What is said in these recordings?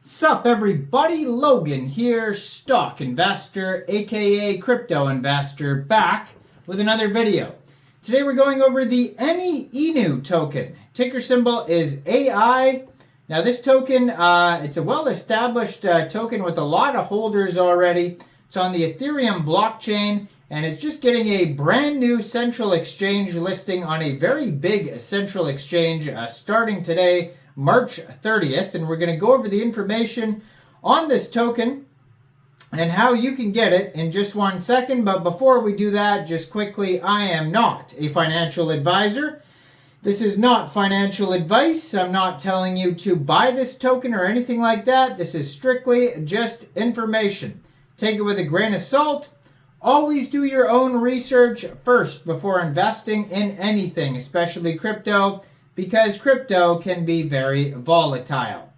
Sup everybody, Logan here, stock investor, aka crypto investor, back with another video. Today we're going over the AINU token. Ticker symbol is AI. Now this token, it's a well-established token with a lot of holders already. It's on the Ethereum blockchain, and it's just getting a brand new central exchange listing on a very big central exchange starting today, March 30th, and we're going to go over the information on this token and how you can get it in just 1 second. But before we do that, just quickly, I am not a financial advisor. This is not financial advice. I'm not telling you to buy this token or anything like that. This is strictly just information. Take it with a grain of salt. Always do your own research first before investing in anything, especially crypto, because crypto can be very volatile.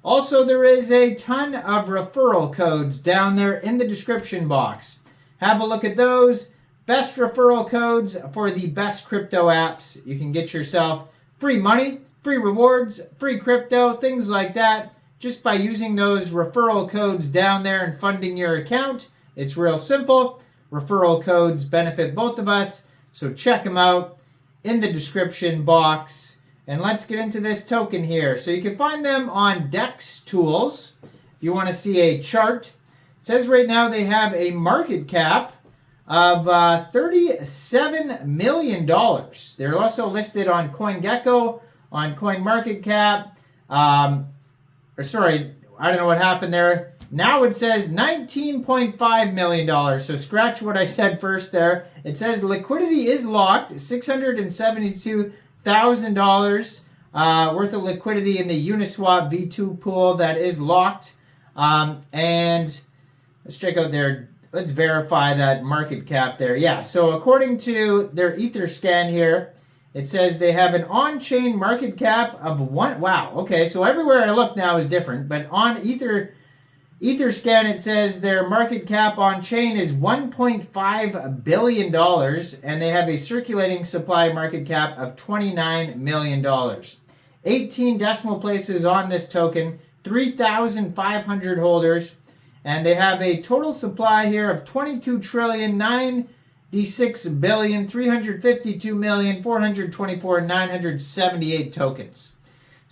Also, there is a ton of referral codes down there in the description box. Have a look at those. Best referral codes for the best crypto apps. You can get yourself free money, free rewards, free crypto, things like that, just by using those referral codes down there and funding your account. It's real simple. Referral codes benefit both of us, so check them out in the description box. And let's get into this token here. So you can find them on DEX tools if you want to see a chart. It says right now they have a market cap of $37 million. They're also listed on CoinGecko, on CoinMarketCap. Sorry, I don't know what happened there. Now it says $19.5 million. So scratch what I said first there. It says liquidity is locked, $672,000 worth of liquidity in the UNISWAP V2 pool that is locked. And let's check out their, let's verify that market cap there. Yeah, so according to their Etherscan here, it says they have an on-chain market cap of one. Wow, okay, so everywhere I look now is different, but on Etherscan, it says their market cap on chain is $1.5 billion, and they have a circulating supply market cap of $29 million. 18 decimal places on this token, 3,500 holders, and they have a total supply here of 22,956,352,424,978 tokens.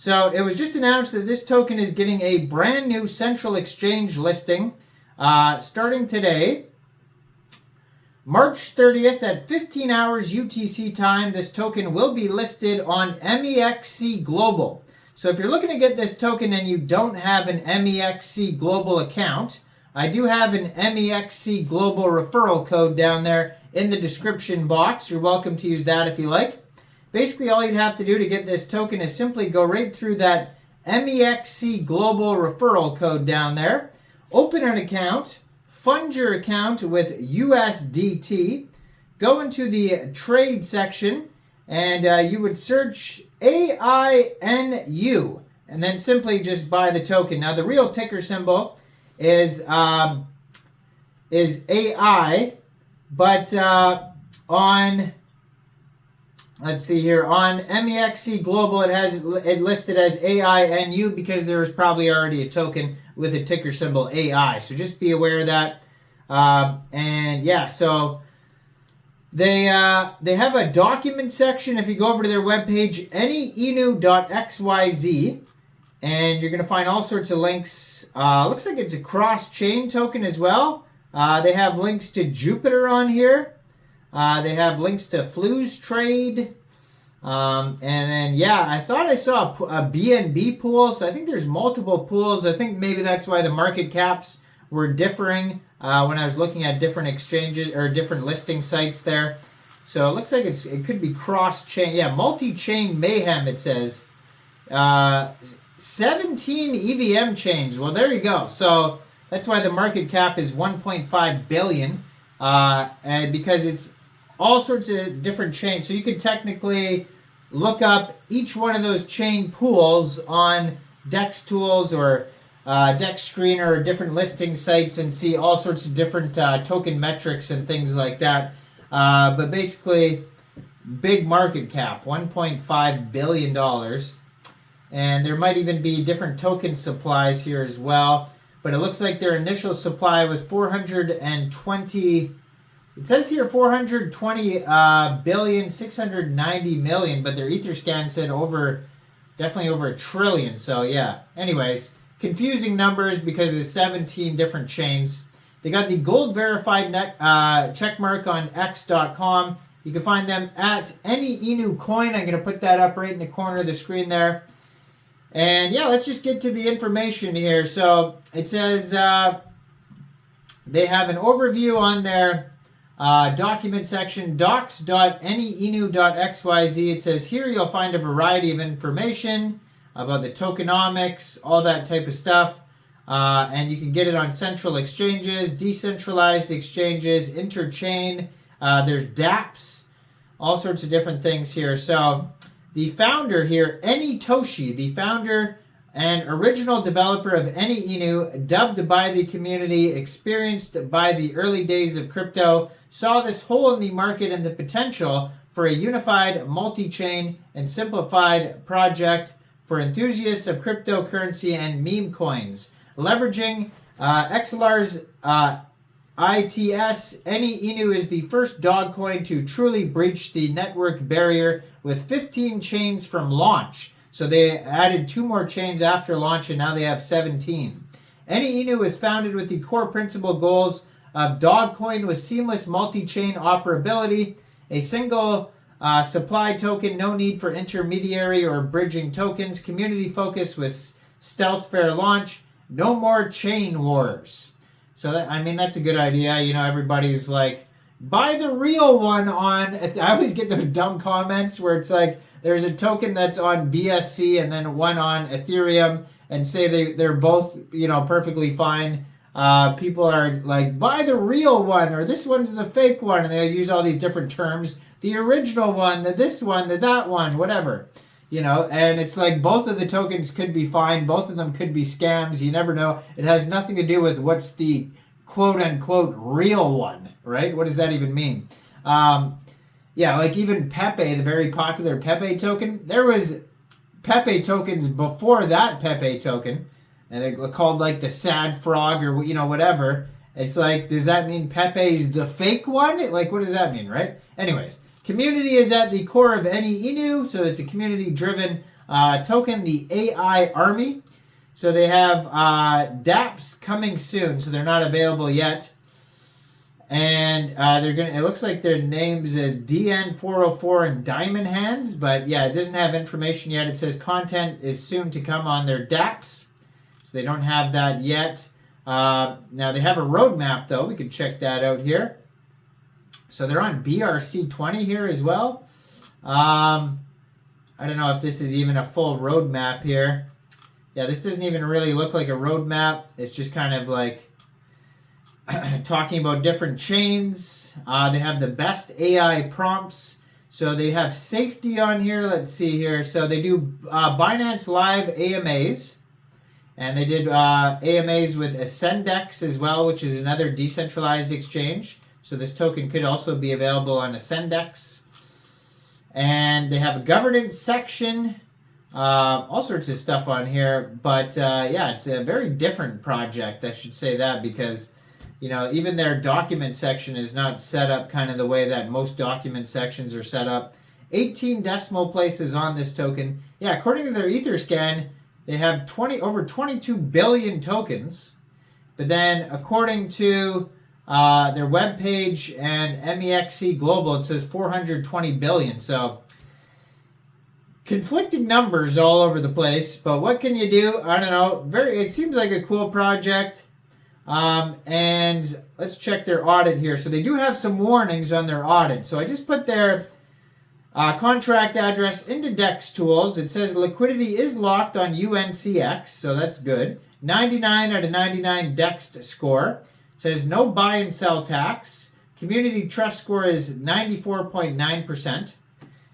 So it was just announced that this token is getting a brand new central exchange listing starting today, March 30th at 15 hours UTC time. This token will be listed on MEXC Global. So if you're looking to get this token and you don't have an MEXC Global account, I do have an MEXC Global referral code down there in the description box. You're welcome to use that if you like. Basically, all you'd have to do to get this token is simply go right through that MEXC Global referral code down there, open an account, fund your account with USDT, go into the trade section, and you would search AINU, and then simply just buy the token. Now, the real ticker symbol is AI, but on... let's see here. On MEXC Global, it has it listed as AINU because there's probably already a token with a ticker symbol AI. So just be aware of that. And yeah, so they have a document section. If you go over to their webpage, AINU.xyz, and you're going to find all sorts of links. Looks like it's a cross-chain token as well. They have links to Jupiter on here. They have links to Flu's Trade. And then, yeah, I thought I saw a BNB pool. So I think there's multiple pools. I think maybe that's why the market caps were differing when I was looking at different exchanges or different listing sites there. So it looks like it could be cross-chain. Yeah, multi-chain mayhem, it says. 17 EVM chains. Well, there you go. So that's why the market cap is 1.5 billion. And because it's all sorts of different chains. So you could technically look up each one of those chain pools on DEX tools or DEX Screener or different listing sites and see all sorts of different token metrics and things like that. But basically, big market cap, $1.5 billion. And there might even be different token supplies here as well. But it looks like their initial supply was 420. It says here 420 billion 690 million, but their Etherscan said definitely over a trillion. So yeah. Anyways, confusing numbers because there's 17 different chains. They got the gold verified checkmark on x.com. You can find them at any ENU coin. I'm going to put that up right in the corner of the screen there. And yeah, let's just get to the information here. So it says they have an overview on their document section, docs.anyenu.xyz. It says here you'll find a variety of information about the tokenomics, all that type of stuff. And you can get it on central exchanges, decentralized exchanges, interchain. There's dApps, all sorts of different things here. So the founder here, Toshi, the founder and original developer of AINU, dubbed by the community, experienced by the early days of crypto, saw this hole in the market and the potential for a unified, multi-chain, and simplified project for enthusiasts of cryptocurrency and meme coins. Leveraging XLR's ITS, AINU is the first dog coin to truly breach the network barrier with 15 chains from launch. So they added 2 more chains after launch, and now they have 17. AINU is founded with the core principal goals of Dogcoin with seamless multi-chain operability, a single supply token, no need for intermediary or bridging tokens, community focus with stealth fair launch, no more chain wars. So that's a good idea. You know, everybody's like, buy the real one on. I always get those dumb comments where it's like there's a token that's on BSC and then one on Ethereum, and say they're both, you know, perfectly fine. People are like, buy the real one, or this one's the fake one, and they use all these different terms. The original one, this one, that one, whatever. You know, and it's like both of the tokens could be fine. Both of them could be scams. You never know. It has nothing to do with what's the quote-unquote real one, right? What does that even mean? Yeah, like even Pepe, the very popular Pepe token, there was Pepe tokens before that Pepe token, and they're called like the sad frog or, you know, whatever. It's like, does that mean Pepe's the fake one? Like, what does that mean, right? Anyways, community is at the core of any ENU, so it's a community-driven token, the AI Army. So they have dApps coming soon, so they're not available yet. And it looks like their names is DN404 and Diamond Hands, but yeah, it doesn't have information yet. It says content is soon to come on their dApps, so they don't have that yet. Now they have a roadmap though. We can check that out here. So they're on BRC20 here as well. I don't know if this is even a full roadmap here. Yeah, this doesn't even really look like a roadmap. It's just kind of like talking about different chains. They have the best AI prompts. So they have safety on here. Let's see here. So they do Binance Live AMAs. And they did AMAs with Ascendex as well, which is another decentralized exchange. So this token could also be available on Ascendex. And they have a governance section. All sorts of stuff on here. But yeah, it's a very different project. I should say that because, you know, even their document section is not set up kind of the way that most document sections are set up. 18 decimal places on this token. Yeah, according to their Etherscan, they have over 22 billion tokens. But then according to their webpage and MEXC Global, it says 420 billion. So conflicting numbers all over the place. But what can you do? I don't know. It seems like a cool project. And let's check their audit here. So they do have some warnings on their audit. So I just put their contract address into DEX tools. It says liquidity is locked on UNCX, so that's good. 99 out of 99 DEX score. It says no buy and sell tax. Community trust score is 94.9%.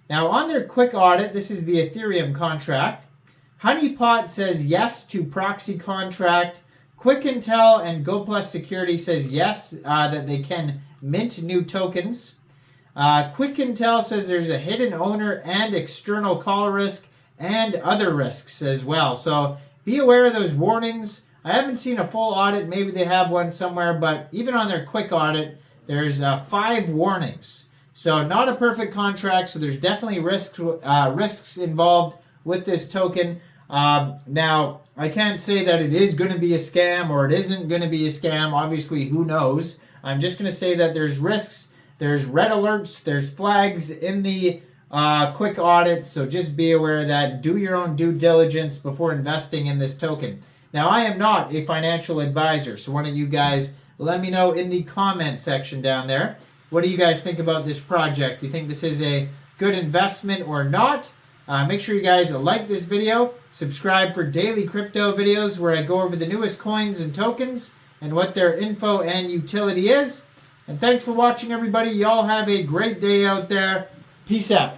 Now on their quick audit, this is the Ethereum contract. Honeypot says yes to proxy contract. Quick Intel and GoPlus Security says yes, that they can mint new tokens. Quick Intel says there's a hidden owner and external call risk. and other risks as well. So be aware of those warnings. I haven't seen a full audit. Maybe they have one somewhere, but even on their quick audit, there's 5 warnings. So not a perfect contract, so there's definitely risks involved with this token. Now, I can't say that it is going to be a scam or it isn't going to be a scam. Obviously, who knows? I'm just going to say that there's risks, there's red alerts, there's flags in the quick audit, so just be aware of that. Do your own due diligence before investing in this token. Now, I am not a financial advisor, so why don't you guys let me know in the comment section down there. What do you guys think about this project? Do you think this is a good investment or not? Make sure you guys like this video, subscribe for daily crypto videos where I go over the newest coins and tokens and what their info and utility is. And thanks for watching, everybody. Y'all have a great day out there. Peace out.